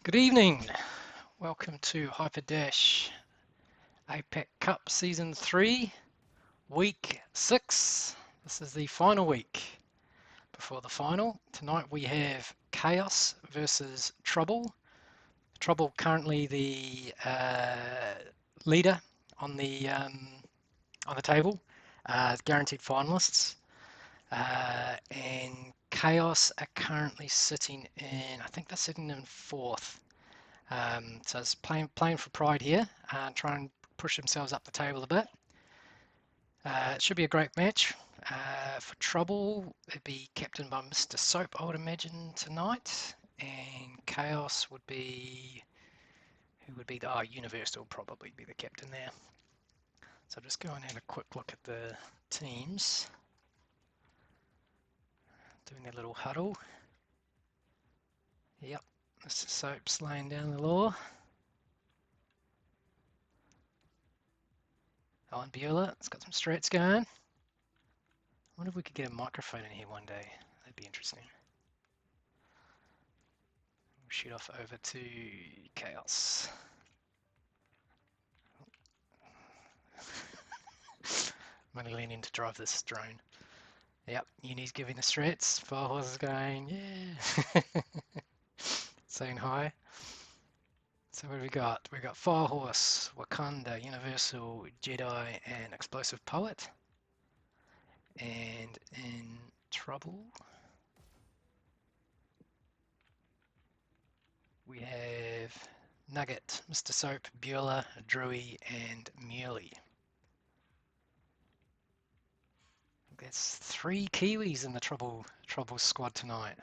Good evening. Welcome to Hyperdash APAC Cup Season 3, Week 6. This is the final week before the final. Tonight we have KAOS versus Trouble. Trouble currently the leader on the table, guaranteed finalists, and KAOS are currently sitting in, I think they're sitting in 4th. So it's playing for pride here, try and push themselves up the table a bit. It should be a great match. For Trouble, it'd be captained by Mr. Soap, I would imagine, tonight. And KAOS would be, who would be the, Universal will probably be the captain there. So just go and have a quick look at the teams. Doing their little huddle. Yep, Mr. Soap's laying down the law. And Beulah, it's got some strats going. I wonder if we could get a microphone in here one day. That'd be interesting. We'll shoot off over to KAOS. I'm only leaning to drive this drone. Yep, Uni's giving the strats. Fire Horse is going, yeah. Saying hi. So what have we got? We've got Fire Horse, Wakanda, Universal, Jedi, and Explosive Poet. And in Trouble, we have Nugget, Mr. Soap, Beulah, Drewy, and Muley. That's 3 Kiwis in the Trouble squad tonight.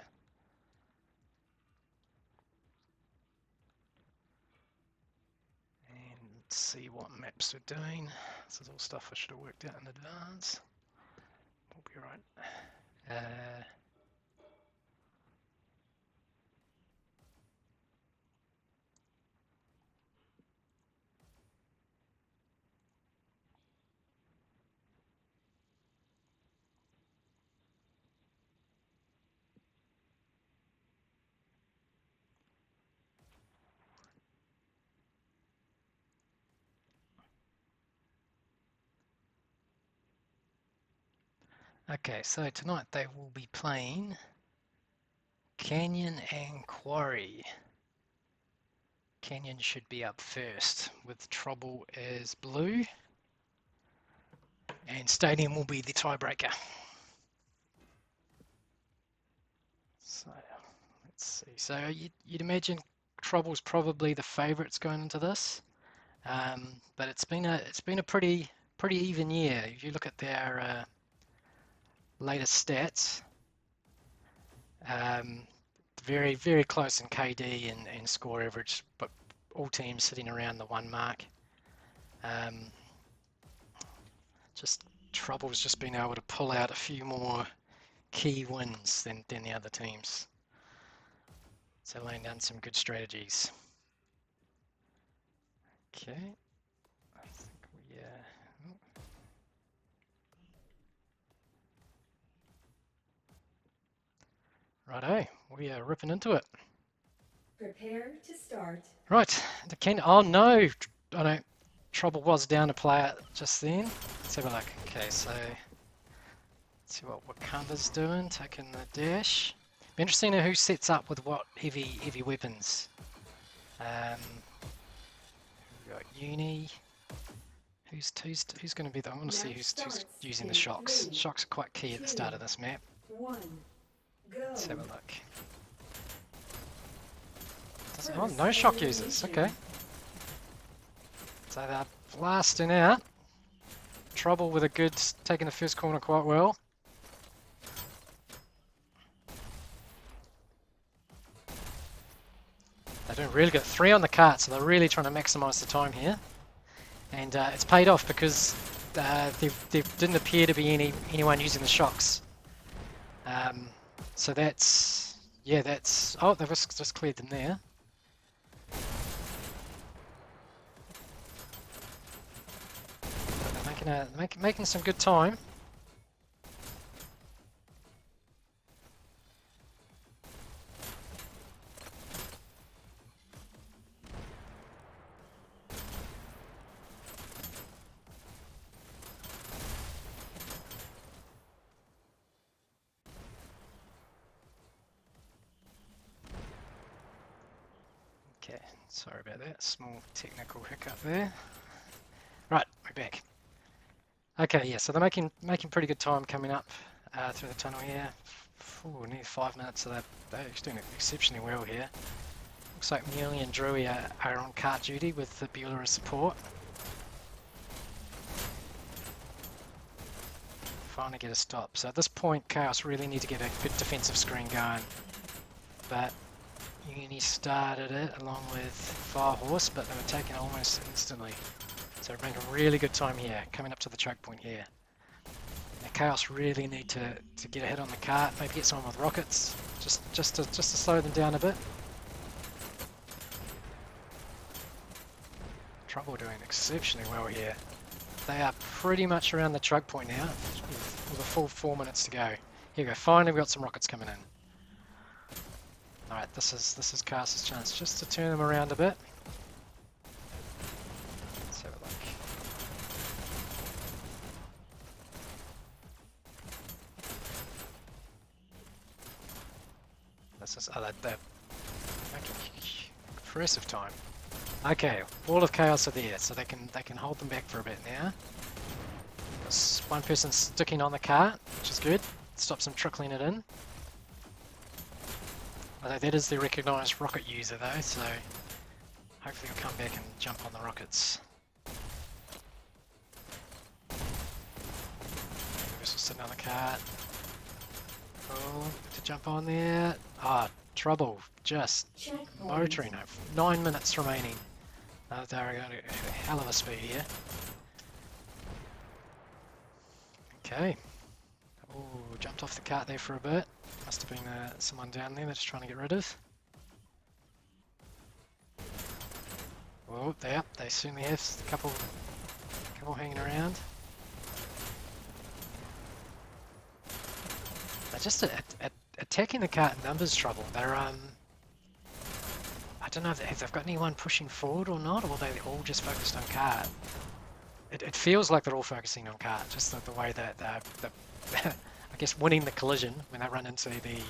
And let's see what maps we're doing. This is all stuff I should have worked out in advance. We'll be right. Okay, so tonight they will be playing Canyon and Quarry. Canyon should be up first with Trouble as blue, and Stadium will be the tiebreaker. So let's see. So you'd imagine Trouble's probably the favourites going into this, but it's been a pretty even year. If you look at their latest stats, very close in KD and score average, but all teams sitting around the 1 mark. Just Trouble's just been able to pull out a few more key wins than the other teams. So laying down some good strategies. Okay. I think we righto, we are ripping into it. Prepare to start. Right, the Ken. Oh no, I don't. Trouble was down a player just then. Let's have a look. Okay, so let's see what Wakanda's doing, taking the dash. Be interesting to know who sets up with what heavy weapons. We've got Uni. Who's going to be the? I want to see who's using the shocks. Shocks are quite key at the start of this map. Let's have a look. Oh, no shock users. Okay. So they're blasting out. Trouble with a good, taking the first corner quite well. They don't really got 3 on the cart, so they're really trying to maximise the time here. And it's paid off because there didn't appear to be anyone using the shocks. So that's, yeah, that's, oh, they've just cleared them there. They're making some good time. Okay, sorry about that. Small technical hiccup there. Right, we're back. Okay, yeah, so they're making pretty good time coming up through the tunnel here. Ooh, nearly 5 minutes, so they're doing exceptionally well here. Looks like Muley and Drewy are on cart duty with the Bueller as support. Finally get a stop. So at this point, KAOS really need to get a good defensive screen going. But Uni started it along with Firehorse, but they were taken almost instantly. So we're making really good time here, coming up to the choke point here. Now KAOS really need to get a hit on the cart, maybe get someone with rockets, just to slow them down a bit. Trouble doing exceptionally well here. They are pretty much around the choke point now, with a full 4 minutes to go. Here we go, finally we've got some rockets coming in. Alright, this is KAOS' chance just to turn them around a bit. Let's have a look. This is they're making impressive time. Okay, all of KAOS are there, so they can hold them back for a bit now. There's one person sticking on the cart, which is good. Stops them trickling it in. Although that is the recognised rocket user though, so hopefully he'll come back and jump on the rockets. Person sitting on the cart. Cool, to jump on there. Ah, trouble, just motoring home. 9 minutes remaining. They're going a hell of a speed here. Okay. Oh, jumped off the cart there for a bit. Must have been someone down there they're just trying to get rid of. Oh, they certainly have a couple hanging around. They're just attacking the cart in numbers trouble. They're I don't know if they've got anyone pushing forward or not, or they're all just focused on cart. It feels like they're all focusing on cart, just the way that I guess winning the collision when they run into the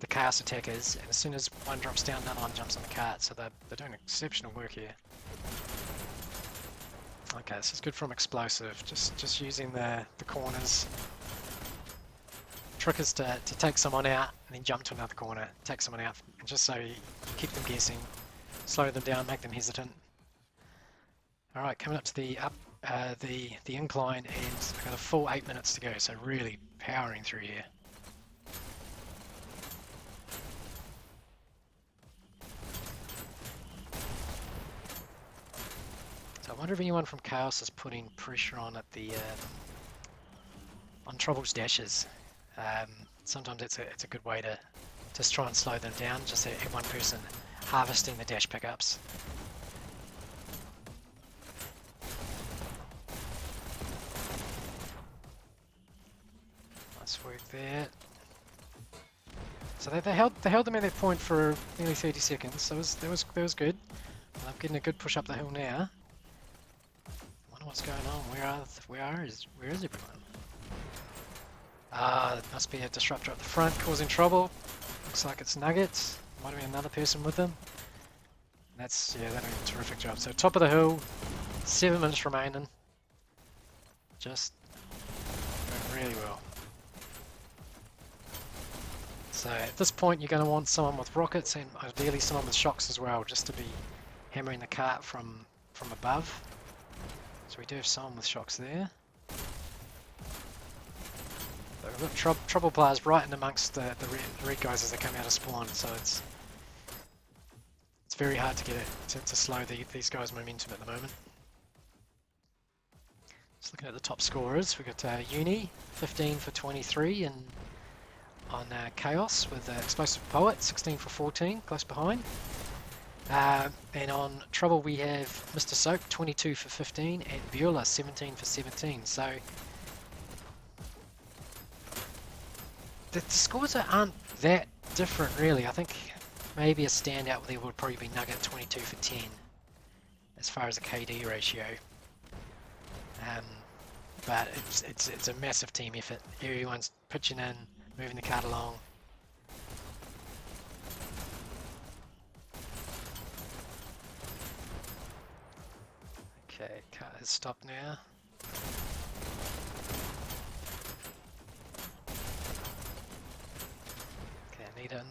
KAOS attackers, and as soon as one drops down, another one jumps on the cart, so they're doing exceptional work here. Okay, this is good from explosive, just using the corners. Trick is to take someone out and then jump to another corner, take someone out, and just so you keep them guessing, slow them down, make them hesitant. Alright, coming up to the incline, and we've got a full 8 minutes to go, so really powering through here. So I wonder if anyone from KAOS is putting pressure on at the on Trouble's dashes. Sometimes it's a good way to just try and slow them down, just have one person harvesting the dash pickups. Nice work there. So they held them at that point for nearly 30 seconds. So that was good. I'm getting a good push up the hill now. Wonder what's going on. Where is everyone? It must be a disruptor at the front causing trouble. Looks like it's Nuggets. Might have been another person with them. They're doing a terrific job. So top of the hill, 7 minutes remaining. Just doing really well. So at this point you're going to want someone with rockets and ideally someone with shocks as well, just to be hammering the cart from above. So we do have someone with shocks there. But we've got trouble players right in amongst the red guys as they come out of spawn, so it's very hard to get it to slow these guys' momentum at the moment. Just looking at the top scorers, we've got Uni 15 for 23 and on KAOS with Explosive Poet 16 for 14, close behind. And on Trouble we have Mr. Soap 22 for 15 and Bueller 17 for 17. So the scores aren't that different really. I think maybe a standout there would probably be Nugget 22 for 10 as far as a KD ratio. But it's a massive team effort. Everyone's pitching in, moving the cart along. Okay, car has stopped now. Okay,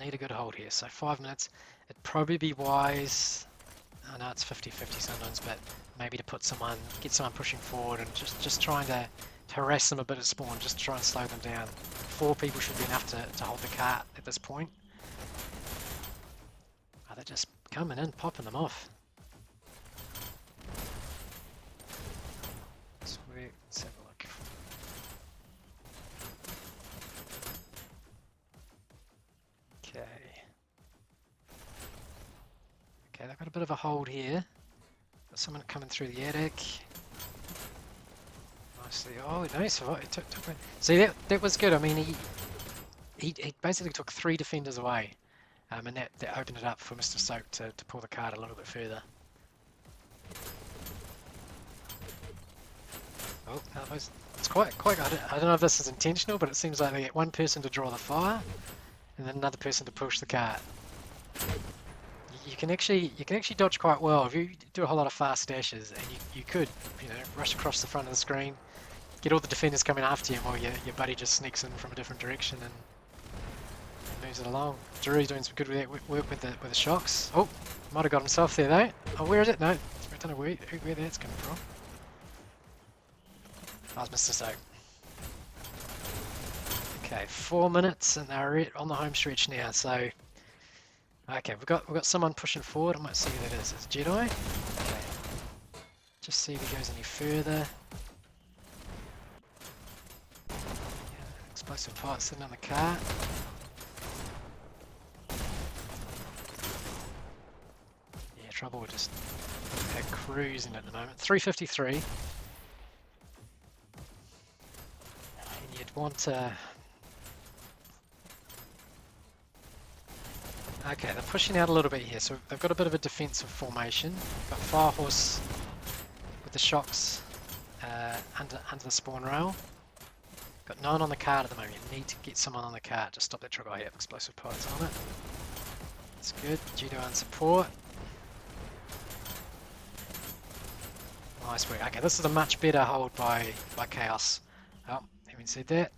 need a good hold here. So 5 minutes. It'd probably be wise. I know it's 50-50 sometimes, but maybe to put someone, get someone pushing forward and just trying to harass them a bit at spawn, just to try and slow them down. 4 people should be enough to hold the cart at this point. Oh, they're just coming in, popping them off. Sweet, let's have a look. Okay. Okay, they've got a bit of a hold here. Got someone coming through the attic. Nicely. Oh, nice. He took it. See, that was good. I mean, he basically took 3 defenders away. And that opened it up for Mr. Soap to pull the card a little bit further. Oh, it's quite. I don't know if this is intentional, but it seems like they get one person to draw the fire, and then another person to push the cart. You can actually dodge quite well if you do a whole lot of fast dashes, and you could, rush across the front of the screen, get all the defenders coming after you, while your buddy just sneaks in from a different direction and moves it along. Drury's doing some good work with the shocks. Oh, might have got himself there though. Oh, where is it? No, I don't know where that's coming from. That was Mr. Soap. Okay, 4 minutes and they're on the home stretch now. So, okay, we've got someone pushing forward. I might see who that is. It's Jedi. Okay, just see if he goes any further. Yeah, explosive part sitting on the cart. Yeah, trouble with just cruising at the moment. 353. And you'd want to. Okay, they're pushing out a little bit here, so they've got a bit of a defensive formation. Got Firehorse with the shocks under the spawn rail. Got 9 on the cart at the moment. You need to get someone on the cart to stop that trigger. I have explosive pods on it. That's good. Judo and support. Nice work. Okay, this is a much better hold by KAOS. Oh, having said that,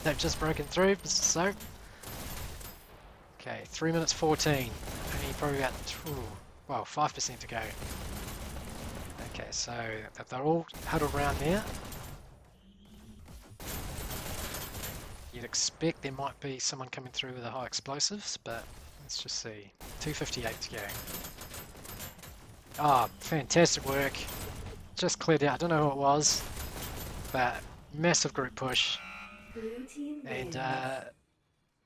they've just broken through, Mr. Soap. Okay, 3 minutes 14. Only probably about 5% to go. Okay, so they're all huddled around there. You'd expect there might be someone coming through with the high explosives, but let's just see. 2:58 to go. Ah, fantastic work. Just cleared out. I don't know who it was, but massive group push. And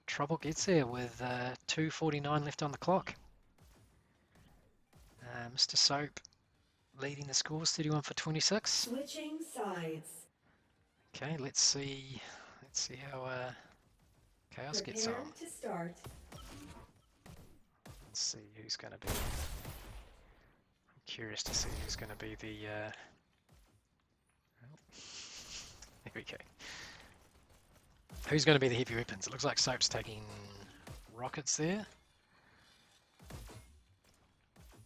Trouble gets there with 2:49 left on the clock. Mr. Soap leading the scores, 31 for 26. Switching sides. Okay, let's see how KAOS gets on. Prepare to start. Let's see who's going to be. I'm curious to see who's going to be the. Here we go. Who's going to be the heavy weapons? It looks like Soap's taking rockets there.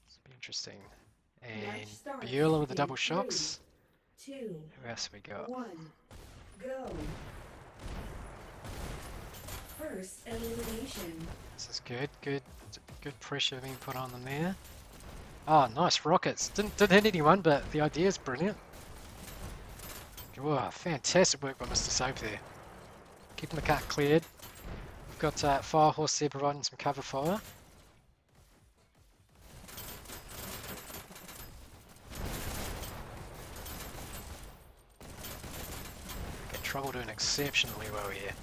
It's be interesting. And Bueller with the double shocks. 3, 2, Who else have we got? 1, go. First elimination. This is good pressure being put on them there. Oh, nice rockets. Didn't hit anyone, but the idea is brilliant. Wow, fantastic work by Mr. Soap there. Keeping the cart cleared. We've got Firehorse there providing some cover fire. Okay, Trouble doing exceptionally well here.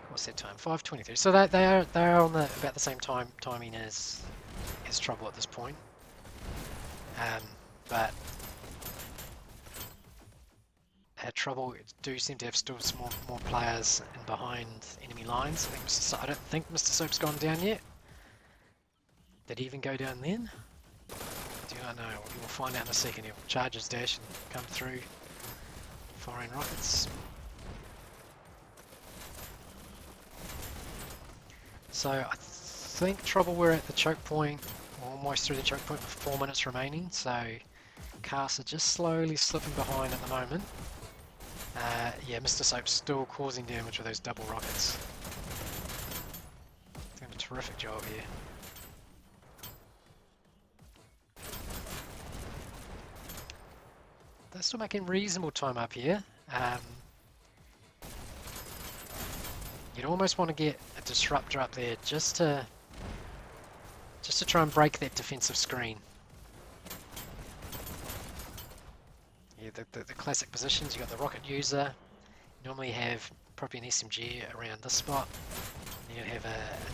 What's that time? 5:23. So they are on about the same timing as Trouble at this point. But Trouble do seem to have still some more players in behind enemy lines. I don't think Mr. Soap's gone down yet. Did he even go down then? I do not know. We'll find out in a second. He'll charge his dash and come through, firing rockets. So I think Trouble were at the choke point, or almost through the choke point with 4 minutes remaining, so KAOS are just slowly slipping behind at the moment. Yeah, Mr. Soap's still causing damage with those double rockets. Doing a terrific job here. They're still making reasonable time up here. You'd almost want to get a disruptor up there just to try and break that defensive screen. Yeah, the classic positions, you got the rocket user. You normally have probably an SMG around this spot. And you have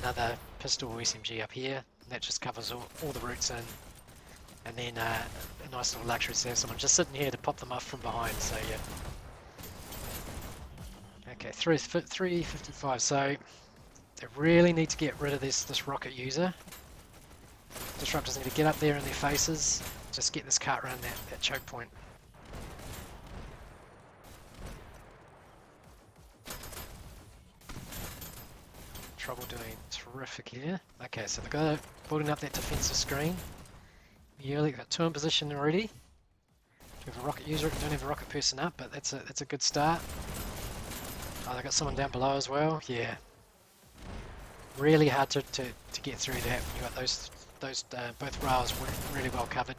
another pistol or SMG up here, and that just covers all the routes in. And then a nice little luxury to have someone just sitting here to pop them off from behind. So yeah. Okay, 355. So they really need to get rid of this rocket user. Disruptors need to get up there in their faces. Just get this cart around that choke point. Trouble doing terrific here. Okay, so they've got building up that defensive screen. You've got 2 in position already. You have a rocket user, you don't have a rocket person up, but that's a good start. Oh, they've got someone down below as well. Yeah. Really hard to get through that. You got those both rails really well covered.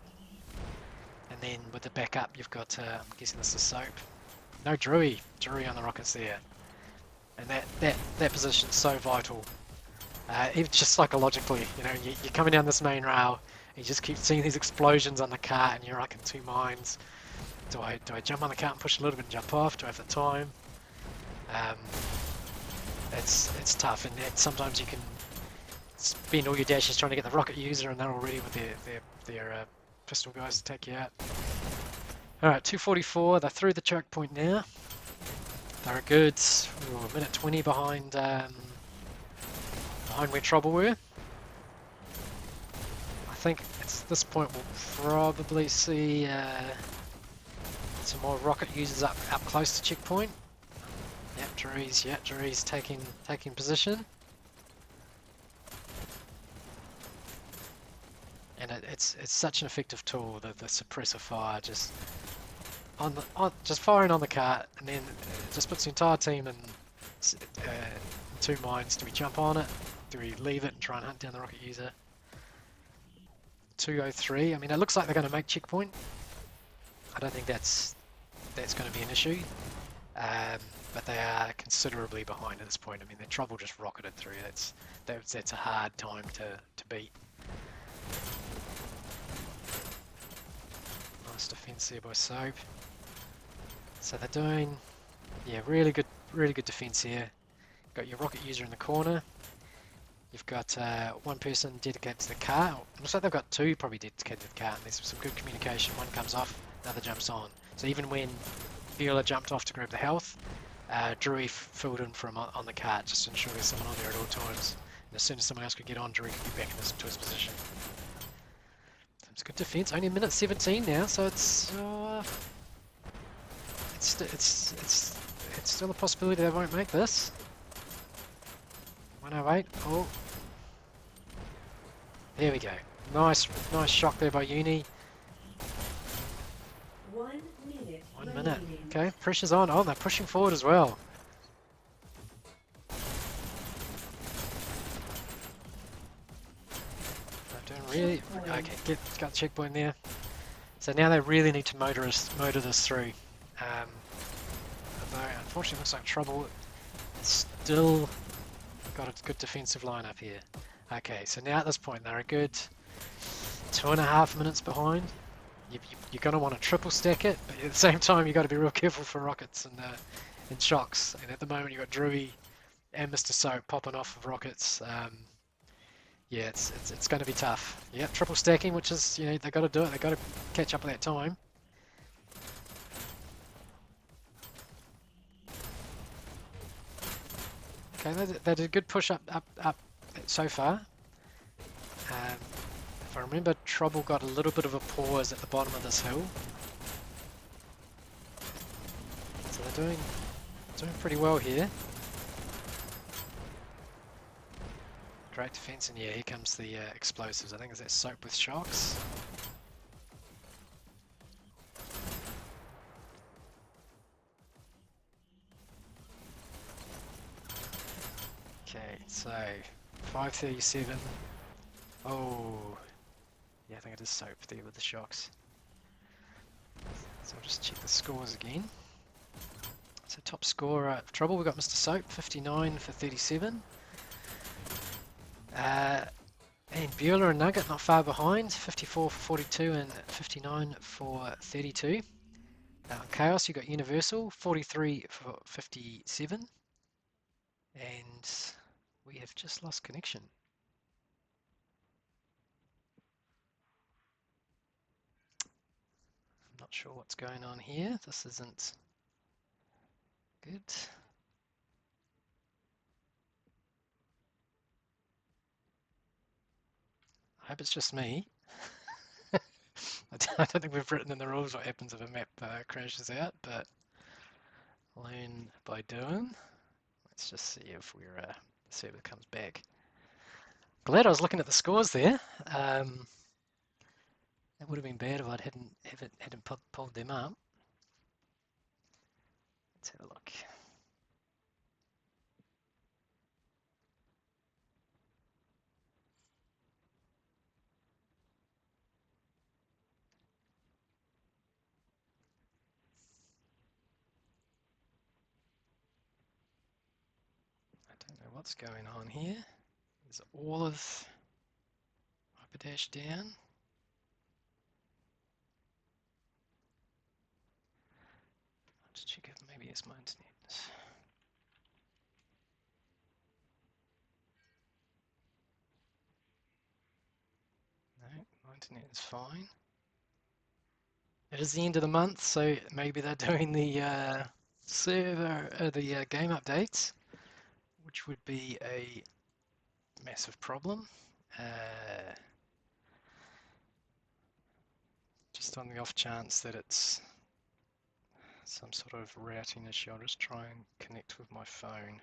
And then with the backup, you've got I'm guessing this is Soap. No Drewy on the rockets there. And that position's so vital. Even just psychologically, you know, you're coming down this main rail, and you just keep seeing these explosions on the cart, and you're like in 2 minds. Do I jump on the cart and push a little bit and jump off? Do I have the time? It's tough, and sometimes you can spend all your dashes trying to get the rocket user, and they're already with their pistol guys to take you out. All right, 244. They're through the choke point now. They're a good a minute 20 behind where Trouble were. I think at this point we'll probably see some more rocket users up close to checkpoint. Yep, Drewy's taking position. And it's such an effective tool, the suppressor fire, just just firing on the cart, and then it just puts the entire team in 2 minds. Do we jump on it? Do we leave it and try and hunt down the rocket user? 203. I mean, it looks like they're going to make checkpoint. I don't think that's going to be an issue. But they are considerably behind at this point. I mean, their Trouble just rocketed through. That's a hard time to beat. Nice defense there by Soap. So they're doing, yeah, really good defense here. Got your rocket user in the corner. You've got 1 person dedicated to the car. It looks like they've got 2 probably dedicated to the car. And there's some good communication. One comes off, the other jumps on. So even when Viola jumped off to grab the health, Drewy filled in for him on the cart just to ensure there's someone on there at all times. And as soon as someone else could get on, Drewy could get back into his position. It's good defense. Only a minute 17 now, so it's still a possibility they won't make this. 108. Oh, there we go. Nice shock there by Uni. 1 minute. 1 minute. Okay, pressure's on. Oh, they're pushing forward as well. They're doing really okay. Got the checkpoint there. So now they really need to motor this through. Although unfortunately, it looks like Trouble still got a good defensive line up here. Okay, so now at this point they're a good 2.5 minutes behind. You're going to want to triple stack it, but at the same time you've got to be real careful for rockets and shocks. And at the moment you've got Drewy and Mr. Soap popping off of rockets. Yeah, it's going to be tough. Yeah, triple stacking, which is, you know, they've got to do it. They've got to catch up with that time. Okay, they did a good push up so far. If I remember, Trouble got a little bit of a pause at the bottom of this hill. So they're doing pretty well here. great defense, and yeah, here comes the explosives. I think it's that soap with shocks. Okay, so 537. Oh, yeah, I think it is soap there with the shocks. So I'll just check the scores again. So top scorer of Trouble, we got Mr. Soap, 59 for 37. And Bueller and Nugget not far behind, 54 for 42 and 59 for 32. Chaos, you got Universal, 43 for 57. And we have just lost connection. I'm not sure what's going on here. This isn't good. I hope it's just me. I don't think we've written in the rules what happens if a map crashes out, but learn by doing. Let's just see if the server comes back. Glad I was looking at the scores there. It would have been bad if I hadn't pulled them up. Let's have a look. I don't know what's going on here. There's all of Hyperdash down. I'll just check if maybe it's my internet. No, my internet is fine. It is the end of the month, so maybe they're doing the the game updates, which would be a massive problem. Just on the off chance that it's some sort of routing issue, I'll just try and connect with my phone.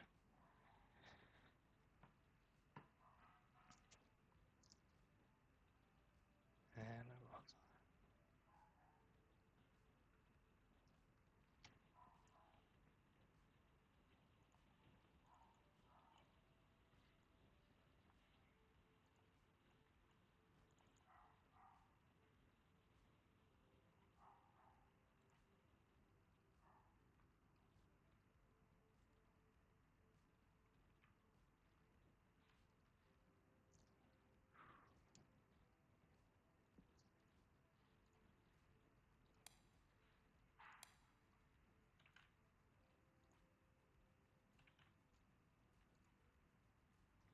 And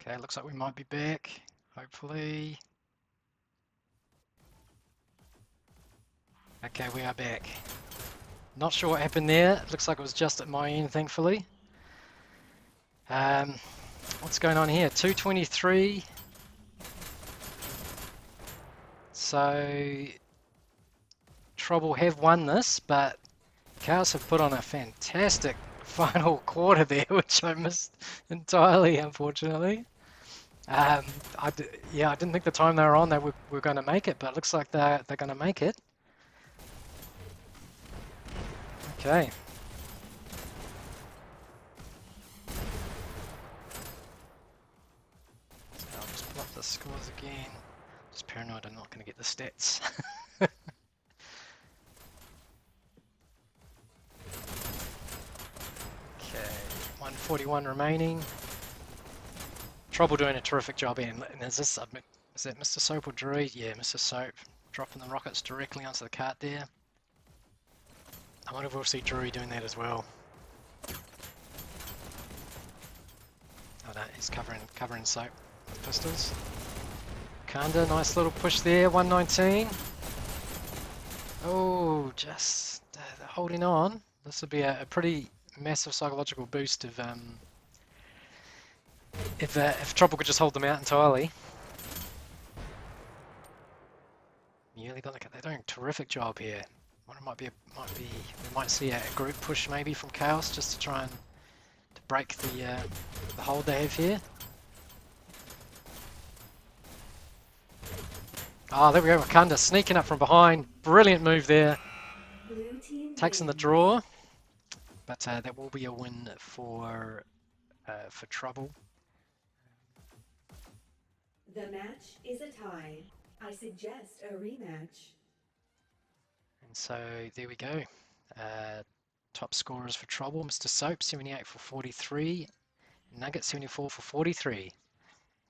okay, looks like we might be back, hopefully. Okay, we are back. Not sure what happened there. It looks like it was just at my end, thankfully. What's going on here? 223. So Trouble have won this, but KAOS have put on a fantastic final quarter there, which I missed entirely, unfortunately. I didn't think the time they were on they were going to make it, but it looks like they're going to make it. Okay. So I'll just pull up the scores again. Just paranoid I'm not going to get the stats. Okay, 141 remaining. Trouble doing a terrific job, and is that Mr. Soap or Drury? Yeah, Mr. Soap dropping the rockets directly onto the cart there. I wonder if we'll see Drury doing that as well. Oh no, he's covering Soap with pistols. Kanda, nice little push there, 119. Oh, just holding on. This would be a pretty massive psychological boost if Trouble could just hold them out entirely. Yeah, they're doing a terrific job here. We might see a group push maybe from KAOS just to try and break the hold they have here. Oh, there we go. Wakanda sneaking up from behind. Brilliant move there. Blue team Takes in the wins. draw, but that will be a win for Trouble. The match is a tie. I suggest a rematch. And so there we go. Top scorers for Trouble, Mr. Soap, 78 for 43. Nugget, 74 for 43.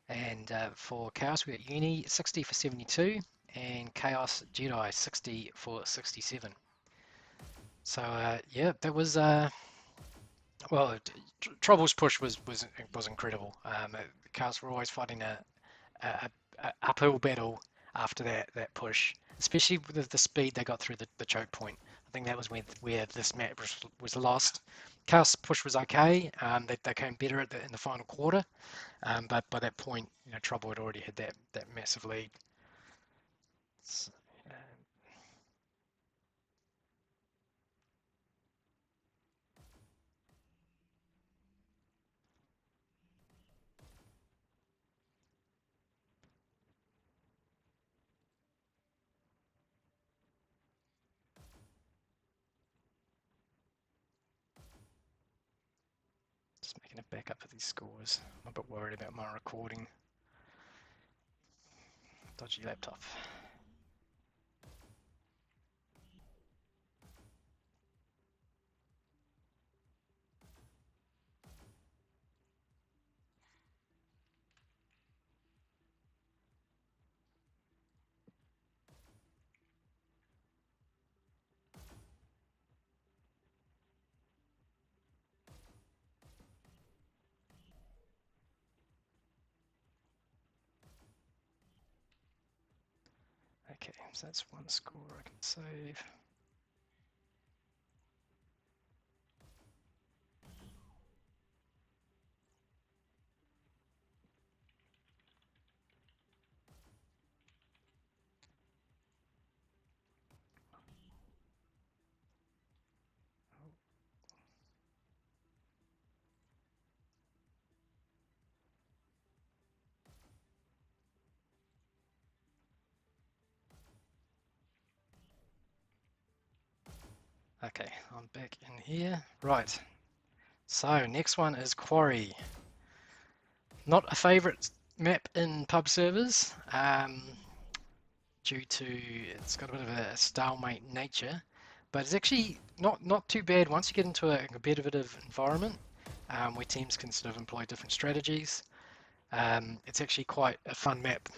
And for KAOS, we got Uni, 60 for 72. And KAOS Jedi, 60 for 67. So, yeah, that was... well, Trouble's push was incredible. KAOS were always fighting a, a uphill battle after that push, especially with the speed they got through the choke point. I think that was where this match was lost. KAOS push was okay. They came better in the final quarter, but by that point, Trouble had already had that massive lead. So, just making a backup for these scores. I'm a bit worried about my recording. Dodgy laptop. Okay, so that's one score I can save. Okay, I'm back in here. Right, so next one is Quarry. Not a favourite map in pub servers, due to it's got a bit of a stalemate nature, but it's actually not too bad once you get into a competitive environment, where teams can sort of employ different strategies. It's actually quite a fun map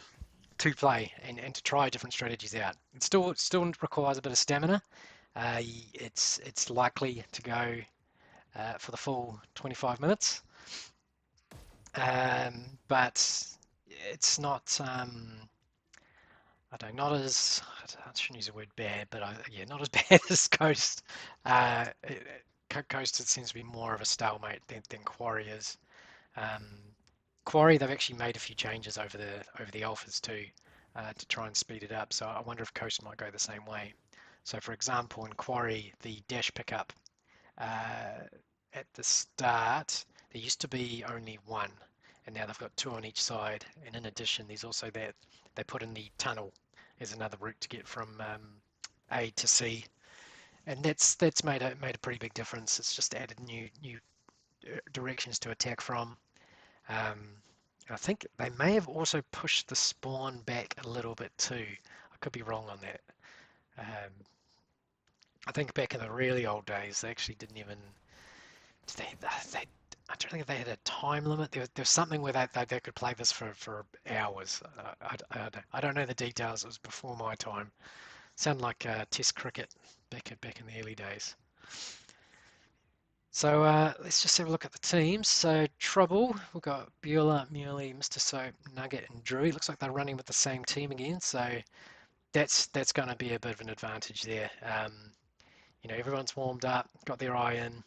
to play and to try different strategies out. It still requires a bit of stamina. It's likely to go for the full 25 minutes, but it's not. I don't know, not as I shouldn't use the word bad, but yeah, not as bad as Coast. Coast it seems to be more of a stalemate than Quarry is. Um, Quarry, they've actually made a few changes over the alphas too, to try and speed it up. So I wonder if Coast might go the same way. So for example, in Quarry, the dash pickup, at the start, there used to be only one, and now they've got two on each side. And in addition, there's also that they put in the tunnel as another route to get from A to C, and that's made a pretty big difference. It's just added new directions to attack from. Um, I think they may have also pushed the spawn back a little bit too. I could be wrong on that. Um, I think back in the really old days, they actually didn't even they I don't think they had a time limit. There was something where they could play this for hours. I don't know the details. It was before my time. Sounded like Test cricket back in the early days. So let's just have a look at the teams. So Trouble, we've got Beulah, Muley, Mr. Soap, Nugget, and Drew. Looks like they're running with the same team again. So that's going to be a bit of an advantage there. Everyone's warmed up, got their eye in,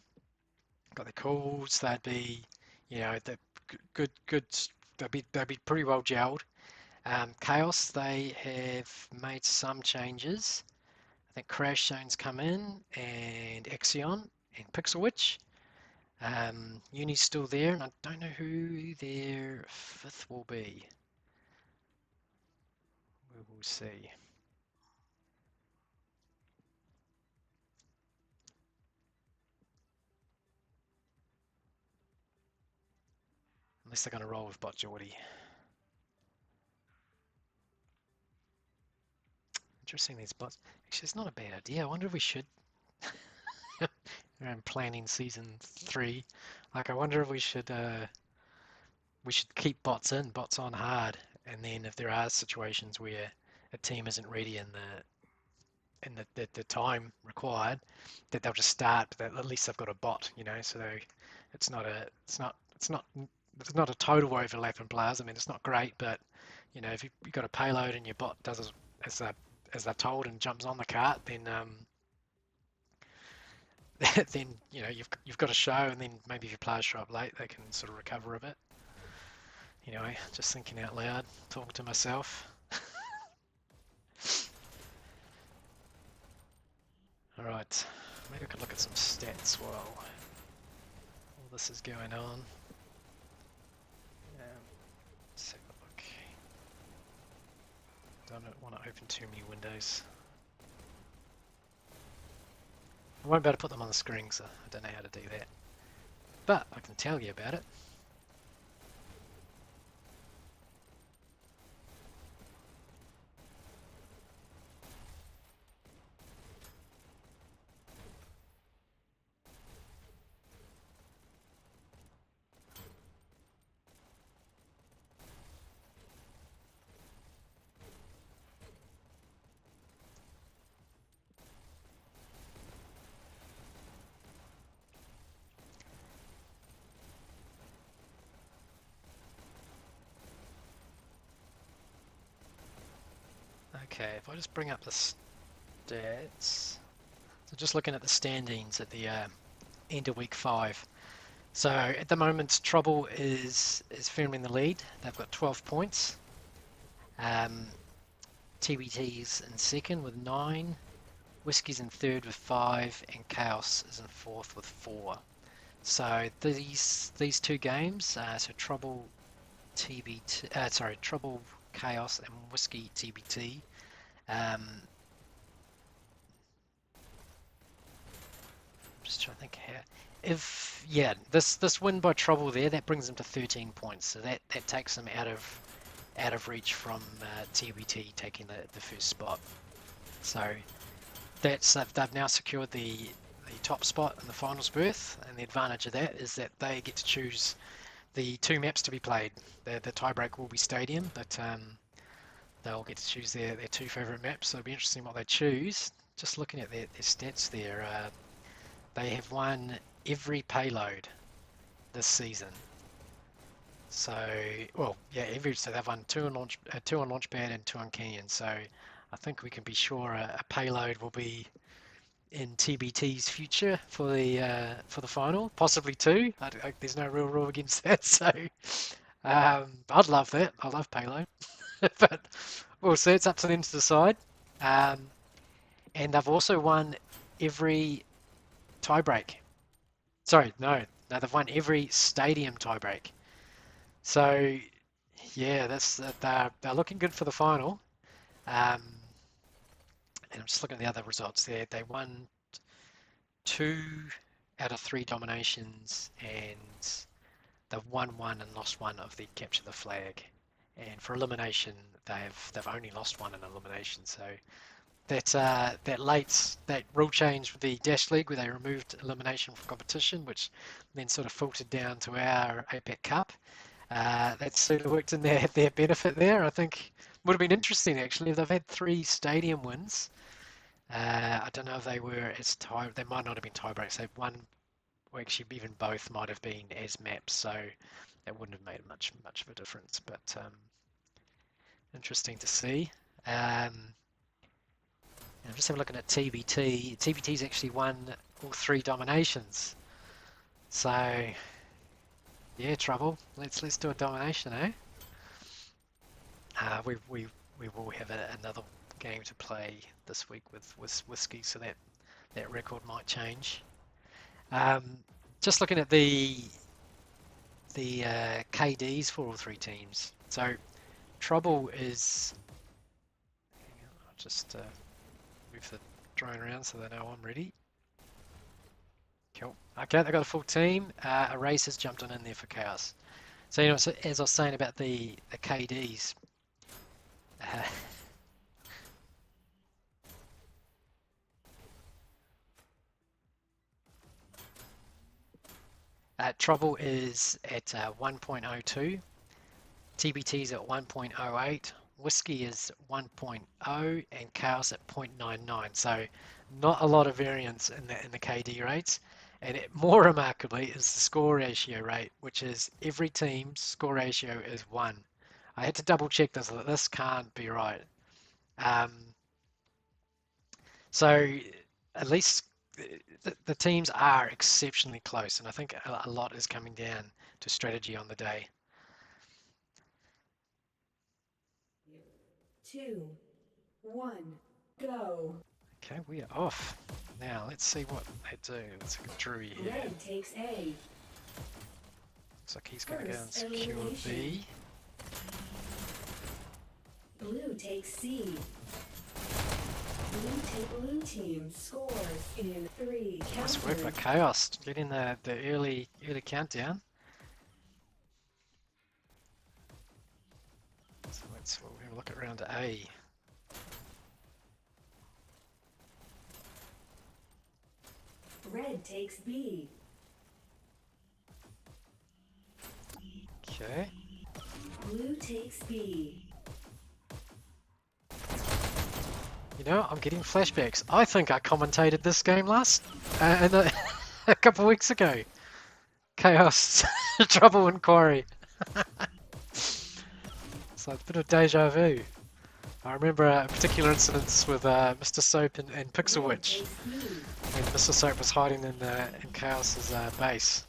got their calls. They'd be, the good. They'd be pretty well gelled. KAOS, they have made some changes. I think Crash Zone's come in, and Exion and Pixel Witch. Uni's still there, and I don't know who their fifth will be. We will see. Unless they're going to roll with Bot Geordie. Interesting, these bots. Actually, it's not a bad idea. I wonder if we should. I'm planning season 3. Like, I wonder if we should keep bots on hard, and then if there are situations where a team isn't ready in the time required, that they'll just start. But at least they've got a bot, So it's not a total overlap in players. I mean, it's not great, but if you've got a payload and your bot does as they're told and jumps on the cart, then then you've got a show, and then maybe if your players show up late, they can sort of recover a bit. Anyway, just thinking out loud, talking to myself. All right, maybe I could look at some stats while all this is going on. Let's have a look. Don't want to open too many windows. I won't be able to put them on the screen, so I don't know how to do that. But I can tell you about it. Okay, if I just bring up the stats. So just looking at the standings at the end of week 5. So at the moment, Trouble is firmly in the lead. They've got 12 points. TBT's in second with 9. Whiskey's in third with 5, and KAOS is in fourth with 4. So these two games, so Trouble Trouble KAOS and Whiskey TBT. Just trying to think here. This win by Trouble there, that brings them to 13 points. So that takes them out of reach from TBT taking the first spot. So they've now secured the top spot in the finals berth, and the advantage of that is that they get to choose the 2 maps to be played. The tiebreak will be Stadium, but they'll get to choose their 2 favourite maps. So it'll be interesting what they choose. Just looking at their stats there, they have won every payload this season. So, so they've won 2 on Launchpad and 2 on Canyon. So I think we can be sure a payload will be in TBT's future for the final, possibly 2. There's no real rule against that. So I'd love that. I love payload, but we'll see. It's up to them to decide. And they've also won every tiebreak. Sorry, no, they've won every stadium tiebreak. So yeah, they're looking good for the final. And I'm just looking at the other results there. They won 2 out of 3 dominations, and they've won 1 and lost 1 of the capture the flag. And for elimination, they've only lost 1 in elimination. So that rule change with the Dash League, where they removed elimination from competition, which then sort of filtered down to our APAC Cup. That sort of worked in their benefit there. I think would have been interesting actually if they've had 3 stadium wins. I don't know if they were as tie. They might not have been tiebreaks. They've won. Well, actually, even both might have been as maps, so it wouldn't have made much of a difference. But interesting to see. I'm just having a look at TBT. TBT's actually won all 3 dominations. So yeah, Trouble. Let's do a domination, eh? We will have another game to play this week with Whiskey, so that record might change. Just looking at the KDs for all 3 teams. So Trouble is just move the drone around so they know I'm ready. Cool. Okay, they got a full team. A race has jumped on in there for KAOS. So, you know, so as I was saying about the KDs, Trouble is at 1.02, TBT's at 1.08, Whiskey is 1.0, and KAOS at 0.99. So not a lot of variance in the KD rates. And more remarkably is the score ratio rate, which is every team's score ratio is 1. I had to double check this. This can't be right. So at least the teams are exceptionally close, and I think a lot is coming down to strategy on the day. 2, 1, go. Okay, we are off. Now let's see what they do. Let's look at Drewy here. Red takes A. Looks like he's going to go and First secure elimination. B. Blue takes C. Blue team scores in 3 Nice work by counters. KAOS, getting the early countdown. So we'll have a look at round A. Red takes B. Okay. Blue takes B. You know, I'm getting flashbacks. I think I commentated this game and a couple of weeks ago. KAOS, Trouble and Quarry. It's like a bit of deja vu. I remember a particular incident with Mr. Soap and Pixel Red Witch, takes B. when Mr. Soap was hiding in KAOS's base.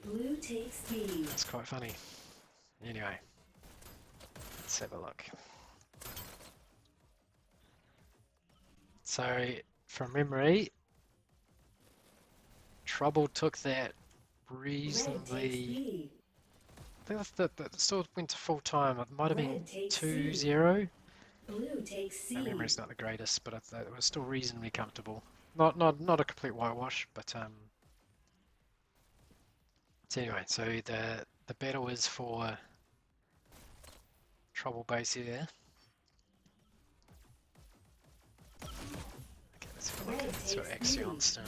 Blue takes B. It's quite funny. Anyway, let's have a look. So, from memory, Trouble took that reasonably. I think that still went to full time. It might have been 2-0. Blue takes C. My memory's not the greatest, but it was still reasonably comfortable. Not a complete whitewash, but So anyway, so the battle is for Trouble base here. Okay, let's have a look at what Axion's doing.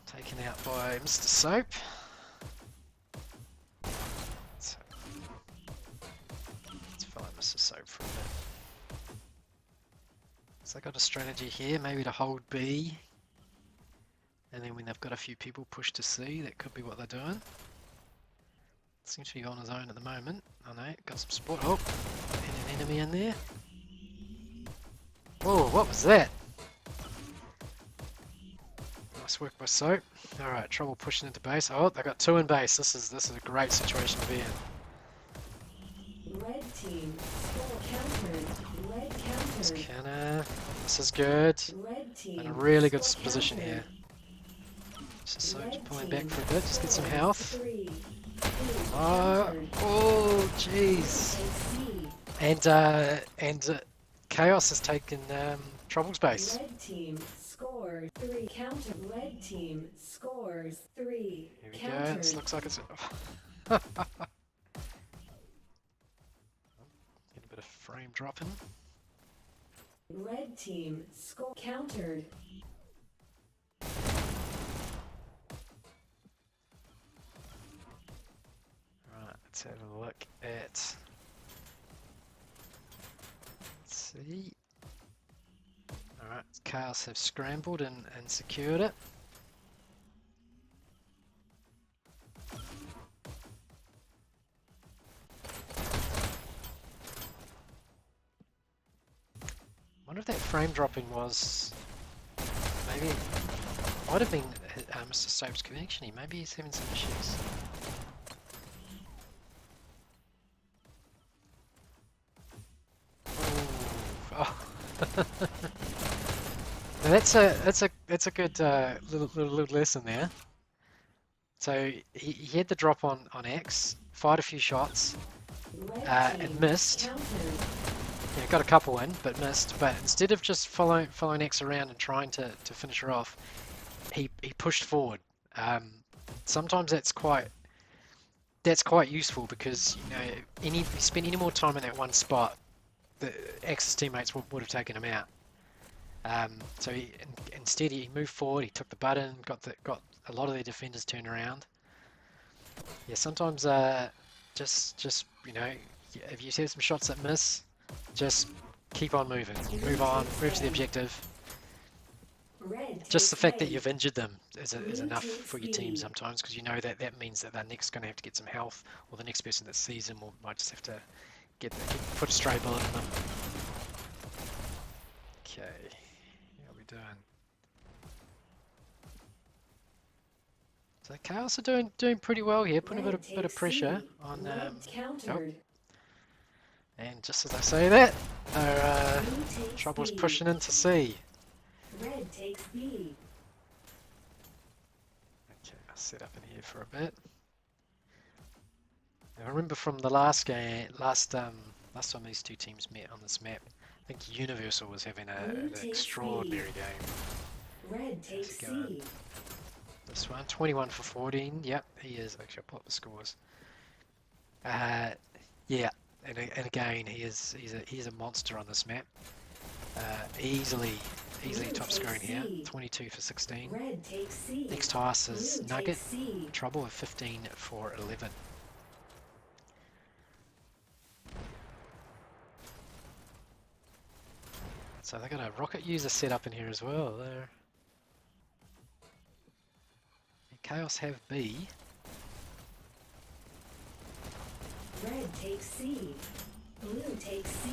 Taken out by Mr. Soap. Let's follow Mr. Soap for a bit. So I got a strategy here, maybe to hold B. And then when they've got a few people pushed to C, that could be what they're doing. Seems to be on his own at the moment. Oh no, got some support. Oh, and an enemy in there. Whoa, what was that? Nice work by Soap. Alright, Trouble pushing into base. Oh, they got 2 in base. This is a great situation to be in. Red team score countered. Red This countered. cannon. This is good. Red team In a really good score position countered. here. So Soap's Red pulling team back for a bit. Just get some health. 3. Oh, oh, jeez. And KAOS has taken Trouble's base. Red team scores 3 counter. Red team scores 3 Here we go. countered. This looks like it's get a bit of frame dropping. Red team score countered. Right, let's have a look at. Let's see. Alright, KAOS have scrambled and secured it. I wonder if that frame dropping was. Maybe it might have been Mr. Soap's connection. Maybe he's having some issues. Oh. Now that's a good little lesson there. So he had the drop on X, fired a few shots, Red and team missed. countered. Yeah, got a couple in, but missed. But instead of just following X around and trying to finish her off, he pushed forward. Um, sometimes that's quite useful because if you spend any more time in that one spot, the X's teammates would have taken him out. So instead he moved forward, he took the button, got a lot of their defenders turned around. Yeah, sometimes just if you have some shots that miss, just keep on moving, move on, move to the objective. Just the fact that you've injured them is enough for your team sometimes, because you know that means that they're next going to have to get some health, or the next person that sees them might just have to put a stray bullet in them. Okay, how are we doing? So the KAOS are doing pretty well here, putting a bit of pressure on. Oh, and just as I say that, our Trouble's pushing into C. Red takes B. Okay, I'll set up in here for a bit. Now, I remember from the last game, last time these two teams met on this map, I think Universal was having an extraordinary game. Red takes C. This one, 21 for 14. Yep, he is. Actually, I'll pull up the scores. Yeah, and again, he's a monster on this map. Easily top scoring here. 22 for 16. Red takes C. Next highest is Blue Nugget. takes C. Trouble with 15 for 11. So they got a rocket user set up in here as well. KAOS have B. Red takes C. Blue takes C.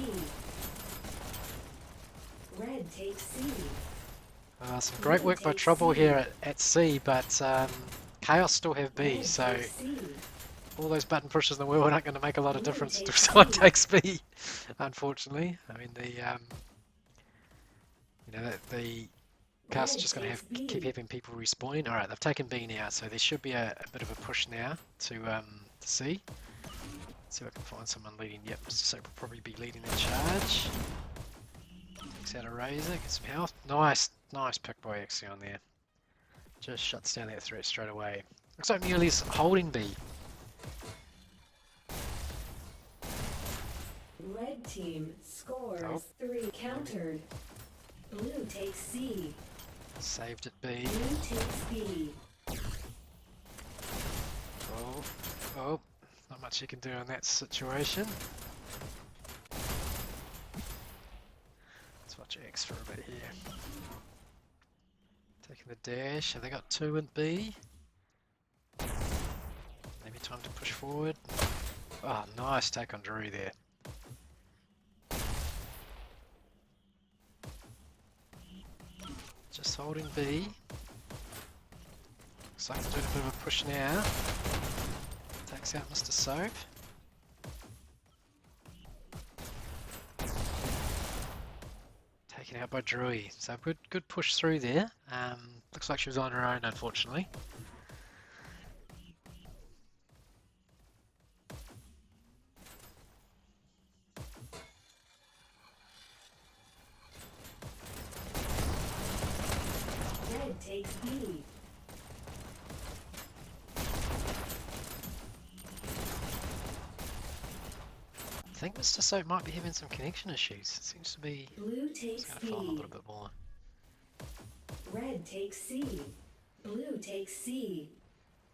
Red takes C. Some great work by Trouble here at C, but KAOS still have B, Red so takes C. all those button pushes in the world aren't going to make a lot of difference if someone takes B, unfortunately. I mean, the KAOS are just going to keep having people respawning. Alright, they've taken B now, so there should be a bit of a push now to C. See if I can find someone leading. Yep, Mr. Soap will probably be leading the charge. Takes out a Razor, gets some health. Nice pick by Axion there. Just shuts down that threat straight away. Looks like Muley's holding B. Red team scores Oh. 3 countered. Blue takes C. Saved at B. Blue takes B. Oh, not much you can do in that situation. Let's watch X for a bit here. Taking the dash. Have they got 2 in B? Maybe time to push forward. Oh, nice take on Drew there. Just holding B. Looks like they're doing a bit of a push now. Takes out Mr. Soap. Taken out by Drewy. So good push through there. Looks like she was on her own, unfortunately. Red takes B. I think Mr. Soap might be having some connection issues. It seems to be. Blue Just takes going to follow him a B. little bit more. Red takes C. Blue takes C.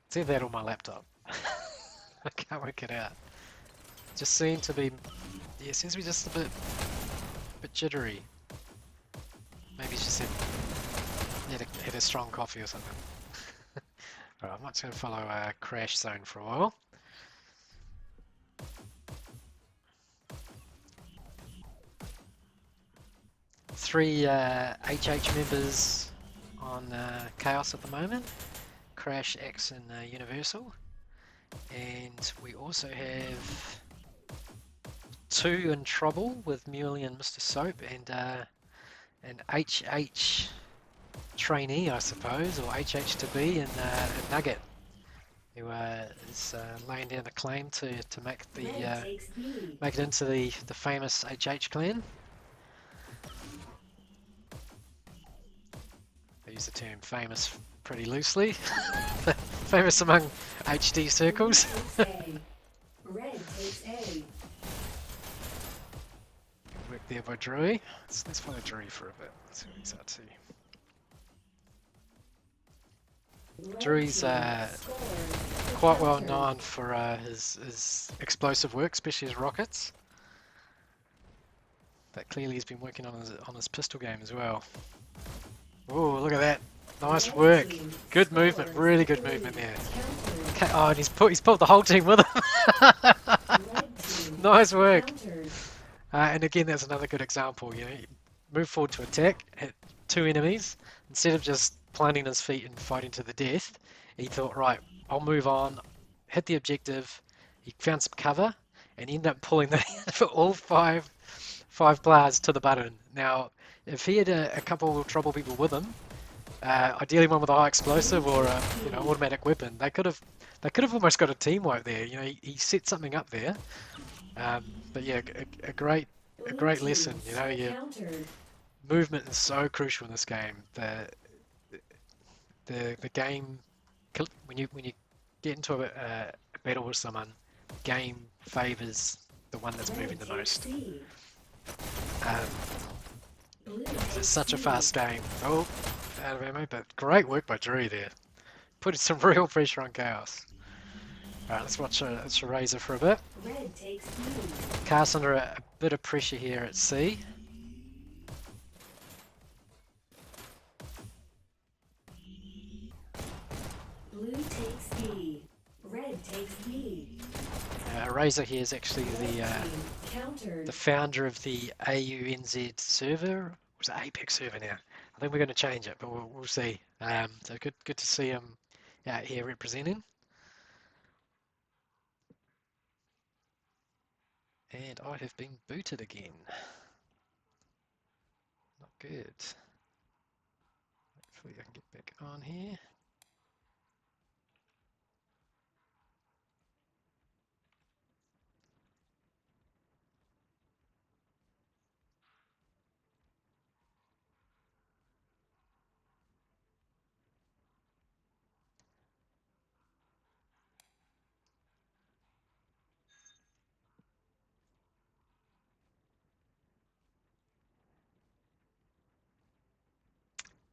It's either that on my laptop. I can't work it out. Just seemed to be. Yeah, seems to be just a bit jittery. Maybe he's just had a strong coffee or something. Alright, I'm just going to follow Crash Zone for a while. Three HH members on KAOS at the moment. Crash, X and Universal. And we also have 2 in trouble with Muley and Mr. Soap, and an HH trainee, I suppose, or HH to be, and Nugget. who is laying down a claim to make Red takes B. make it into the famous HH clan. I use the term famous pretty loosely. Famous among HD Blue circles. takes A. Red takes A. Work there by Drewy. Let's follow Drewy for a bit. Let's see what he's up to. Red Drew's team scores. quite well Counter. known for his explosive work, especially his rockets. But clearly he's been working on his pistol game as well. Oh, look at that! Nice Red work. team Good movement. scores Really good 3. movement there. Countered. Okay, oh, and he's pulled the whole team with him. Red team Nice work. countered. And again, that's another good example. You know, move forward to attack, hit 2 enemies instead of just planting his feet and fighting to the death. He thought, right, I'll move on, hit the objective. He found some cover and ended up pulling the for all five players to the button. Now, if he had a couple of trouble people with him, ideally one with a high explosive or a automatic weapon, they could have almost got a team wipe there. You know, he set something up there. But yeah, a great Blue team lesson. You know, your countered. movement is so crucial in this game. The game when you get into a battle with someone, the game favors the one that's moving Red the takes most. C. Um, Blue 'Cause takes it's such a C. fast game. Oh, out of ammo, but great work by Drew there. Putting some real pressure on KAOS. Alright, let's watch a Razor for a bit. Red takes B. KAOS under a bit of pressure here at C. Blue takes B. Red takes B. Razor here is actually Red the team countered. the founder of the AUNZ server. Or is it APAC server now? I think we're going to change it, but we'll see. So good to see him out here representing. And I have been booted again. Not good. Hopefully I can get back on here.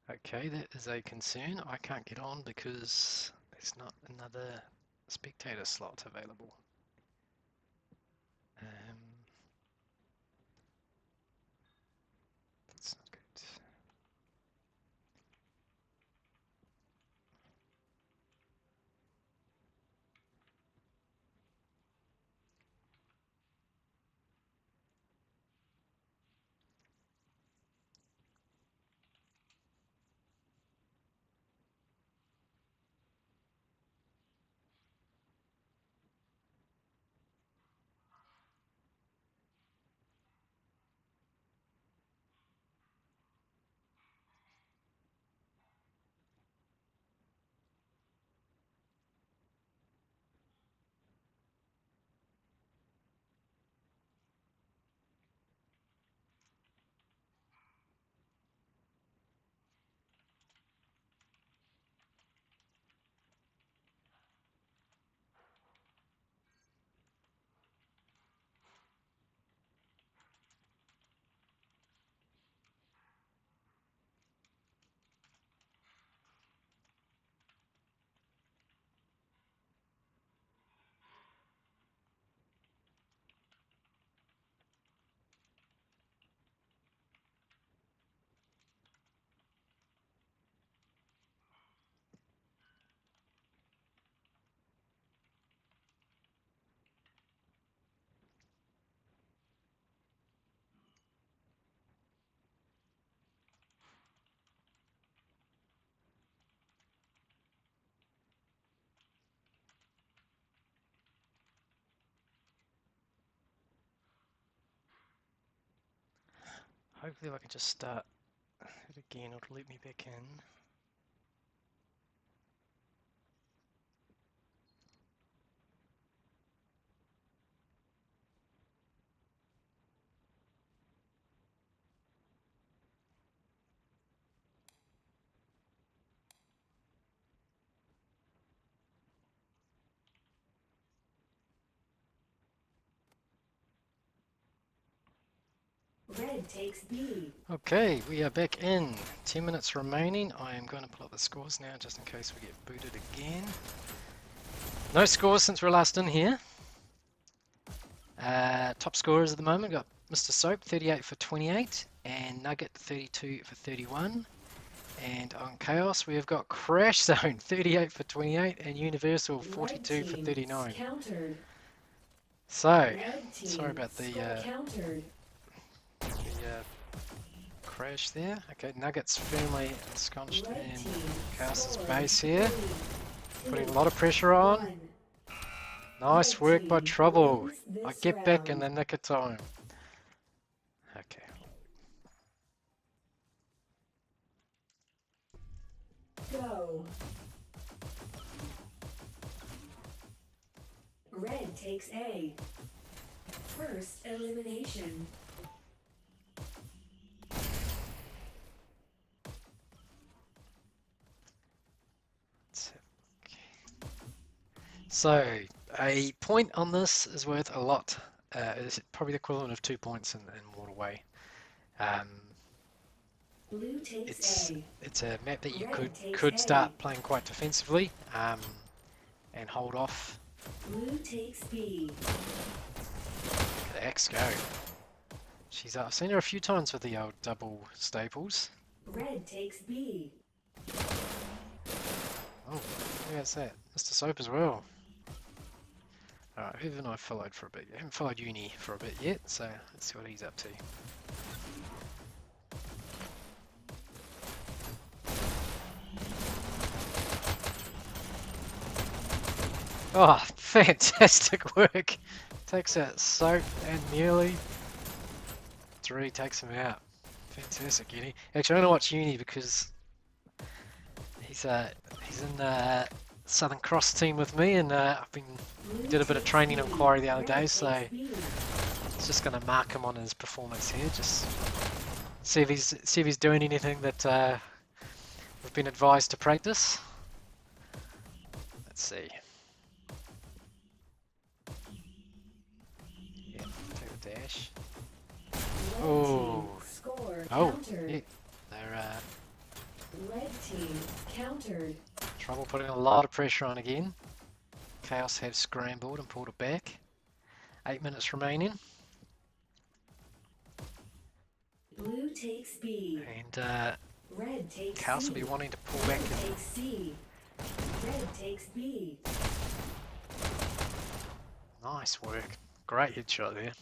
Okay, that is a concern. I can't get on because there's not another spectator slot available. That's not good. Hopefully if I can just start it again, it'll let me back in. Red takes B. Okay, we are back in. 10 minutes remaining. I am going to pull up the scores now just in case we get booted again. No scores since we're last in here. Top scorers at the moment got Mr. Soap 38 for 28 and Nugget 32 for 31. And on KAOS we have got Crash Zone 38 for 28 and Universal 42 for 39. Countered. So, Red team sorry about the countered. crash there. Okay, Nuggets firmly ensconced Red in team KAOS's scores base here. 3, Putting a 2, lot of pressure on. 1. Nice Red work by team Trouble. wins I this get back in round. the nick of time. Okay. Go. Red takes A. First elimination. So, a point on this is worth a lot. It's probably the equivalent of 2 points in Waterway. Blue takes A. It's a map that you Red takes could A. start playing quite defensively and hold off. Blue takes B. Look at the Axe go. I've seen her a few times with the old double staples. Red takes B. Oh, where's that? Mr. Soap as well. Alright, who haven't I followed for a bit? I haven't followed Uni for a bit yet, so let's see what he's up to. Oh, fantastic work! Takes out Soap and Muley. 3 takes him out. Fantastic, Uni. Actually, I don't watch Uni because he's in the Southern Cross team with me, and we did a bit of training on Quarry the other day, so it's just going to mark him on his performance here. Just see if he's doing anything that we've been advised to practice. Let's see. Yeah, take the dash. Oh, yeah, they're Red team countered. Trouble putting a lot of pressure on again. KAOS have scrambled and pulled it back. 8 minutes remaining. Blue takes B. And Red takes KAOS C. will be wanting to pull back. Red takes C. Red takes B. Nice work. Great headshot there.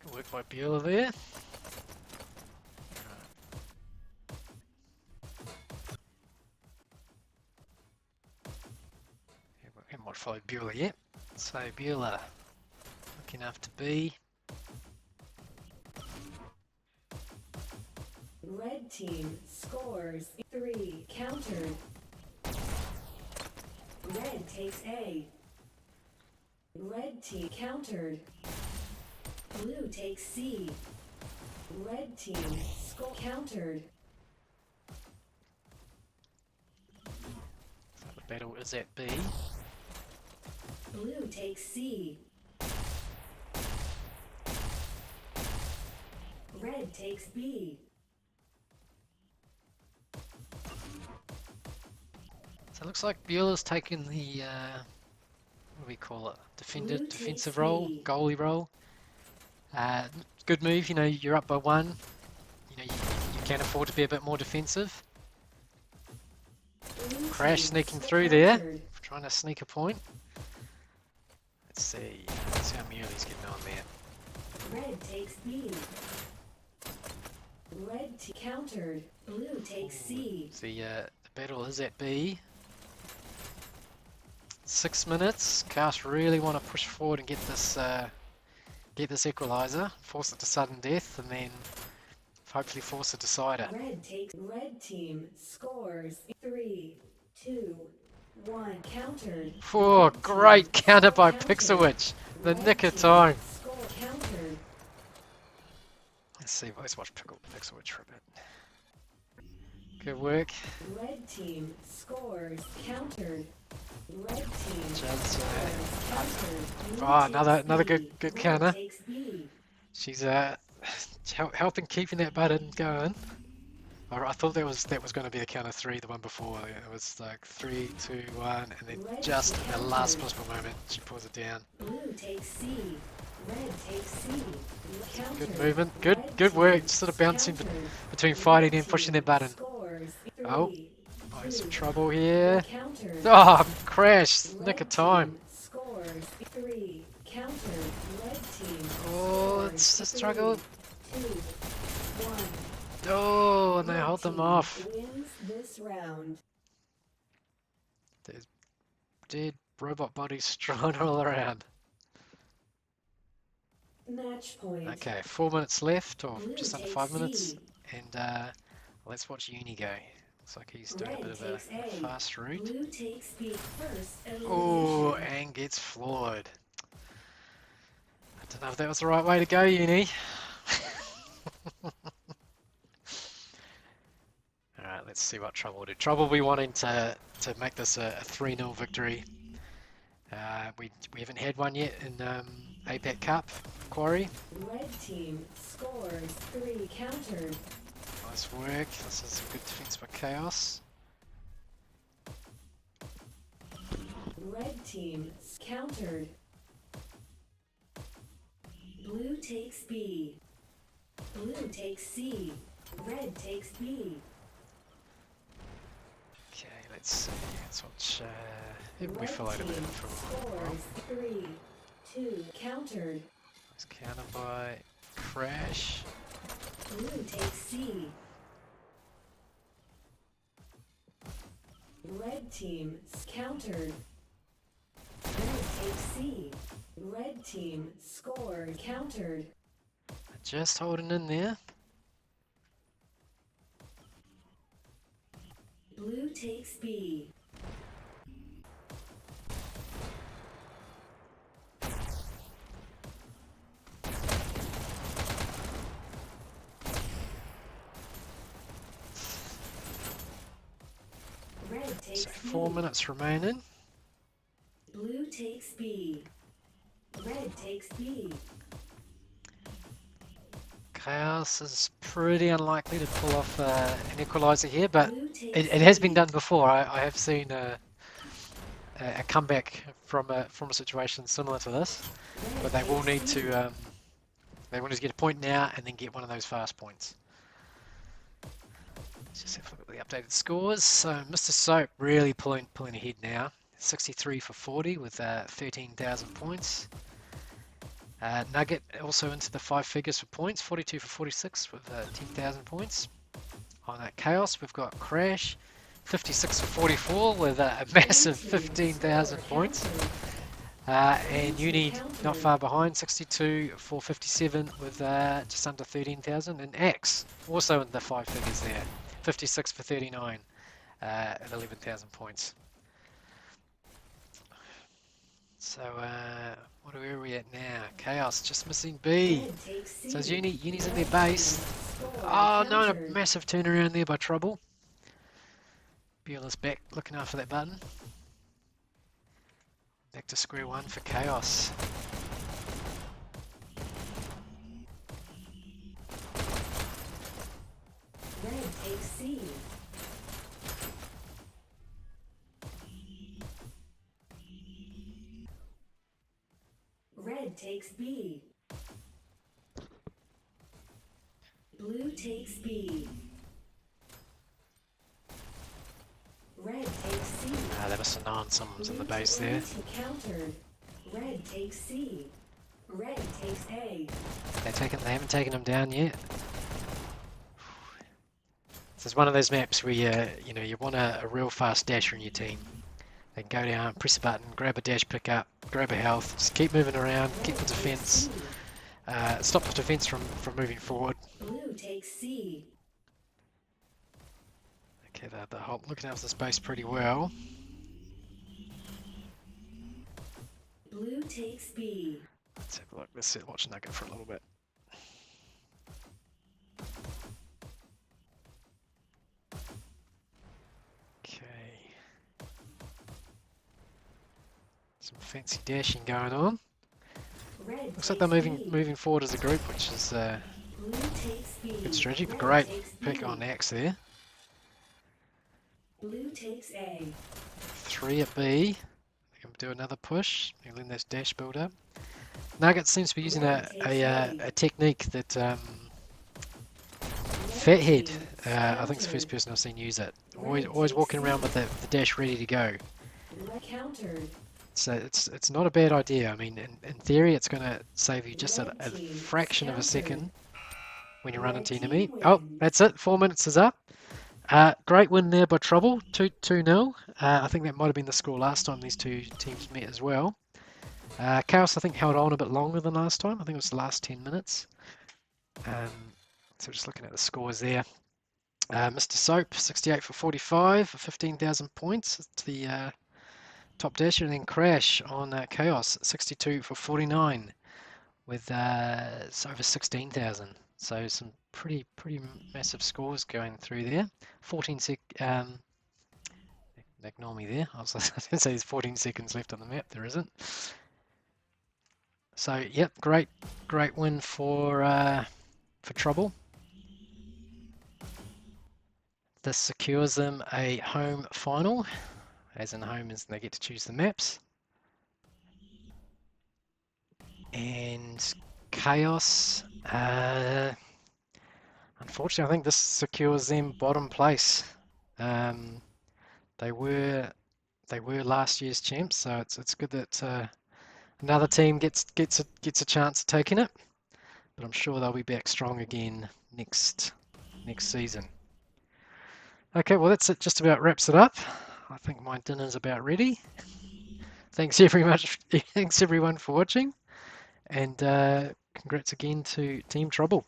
Good work by Beulah there. Haven't followed Beulah yet. So Beulah looking after B. Red team scores 3 countered. Red takes A. Red team countered. Blue takes C. Red team score countered. So the battle is at B. Blue takes C. Red takes B. So it looks like Beulah's taken the what do we call it? Defensive role, B. goalie role. Good move, you know, you're up by 1. You know, you can afford to be a bit more defensive. Blue Crash team sneaking score through there, countered. trying to sneak a point. Let's see how Muley's getting on there. Red takes B. Red countered. Blue takes C. The battle is at B. 6 minutes. KAOS really want to push forward and get this equaliser, force it to sudden death, and then hopefully force a decider. Red team scores 3, 2, 1 countered. Oh, Red great team counter by countered. Pixelwitch. The Red nick of team time. Score countered. Let's see, let's watch Pixelwitch for a bit. Good work. Red team scores countered. Red team Just, scores countered. Blue oh, takes another B. good Red counter. takes B. She's helping keeping that button going. I thought that was going to be the counter 3, the one before. It was like 3, 2, 1, and then Red just in the last countered. possible moment, she pulls it down. Blue takes C. Red takes C. Good Countered. movement. Red Good work. team Just sort of bouncing countered. between Red fighting and pushing team that button. scores Oh, 3, oh, some 2. trouble here. Countered. Oh, crash. Nick of Red time. team scores 3. Countered. Red team Oh, it's scores a 3, struggle. 2, 1. Oh, and they Red hold them team off. wins this round. There's dead robot bodies strewn all around. Match point. Okay, 4 minutes left, or Blue just under takes 5 minutes. C. And let's watch Uni go. Looks like he's doing a bit Red of takes a A. fast route. Blue takes B. First Oh, elimination. and gets floored. I don't know if that was the right way to go, Uni. Alright, let's see what Trouble will do. Trouble will be wanting to make this a 3-0 victory. We haven't had one yet in APAC Cup, Quarry. Red team scores 3 countered. Nice work. This is a good defense by KAOS. Red team countered. Blue takes B. Blue takes C. Red takes B. Okay, let's see. Let's watch. We Red followed him in team for a while. scores 3, 2 countered. It's countered by Crash. Blue takes C. Red team countered. Red takes C. Red team scored countered. Just holding in there. Blue takes B. Red takes So B. 4 minutes remaining. Blue takes B. Red takes B. KAOS is pretty unlikely to pull off an equaliser here, but Blue takes it has been B. done before. I have seen a comeback from a situation similar to this, Red but they will takes need C. to get a point now and then get one of those fast points. Let's just have a look at the updated scores. So Mr. Soap really pulling ahead now. 63 for 40 with 13,000 points. Nugget also into the 5 figures for points, 42 for 46 with 10,000 points. On that KAOS, we've got Crash, 56 for 44 with a massive 15,000 points. And Uni not far behind, 62 for 57 with just under 13,000. And Axe also in the 5 figures there, 56 for 39 at 11,000 points. So where are we at now? KAOS just missing B. Red takes C. So Uni's at their Red base. team scored Oh no, a countered. massive turnaround there by Trouble. Beula's back looking after that button. Back to square one for KAOS. Red takes C. Red takes B. Blue takes B. Red takes C. They must have known someone's in the Blue base there. countered. Red takes C. Red takes A. They haven't taken him down yet. This is one of those maps where you want a real fast dasher in your team. They can go down, press a button, grab a dash pickup, grab a health, just keep moving around, keep the defense, stop the defense from moving forward. Blue takes C. Okay, they're looking after the space pretty well. Blue takes B. Let's have a look. Let's watch Nugget for a little bit. Some fancy dashing going on. Red Looks like they're takes B. moving forward as a group, which is Blue takes good B. strategy, but Red great takes pick B. on Axe there. Blue takes A. 3 at B. They can do another push. They'll let this dash build up. Nugget seems to be using Red takes A. a technique that Red Fathead, team I think it's the first countered. person I've seen use it. Red Always takes walking around C. with the dash ready to go. Red countered. So it's not a bad idea. I mean, in theory, it's going to save you just Red a team fraction of a countered. second when you run Red into team enemy. Oh, wins. that's it. 4 minutes is up. Great win there by Trouble, 2-0. I think that might have been the score last time these two teams met as well. KAOS, I think, held on a bit longer than last time. I think it was the last 10 minutes. So just looking at the scores there. Mr. Soap, 68 for 45 for 15,000 points. It's the top dasher. And then Crash on KAOS, 62 for 49 with it's over 16,000. So some pretty massive scores going through there. 14 sec. Ignore me there. I was going to say there's 14 seconds left on the map. There isn't. So yep, great win for Trouble. This secures them a home final, as in home is they get to choose the maps. And KAOS, unfortunately, I think this secures them bottom place. They were last year's champs, so it's good that another team gets a chance at taking it. But I'm sure they'll be back strong again next season. Okay, well that's it. Just about wraps it up. I think my dinner's about ready. Thanks everyone for watching, and congrats again to Team Trouble.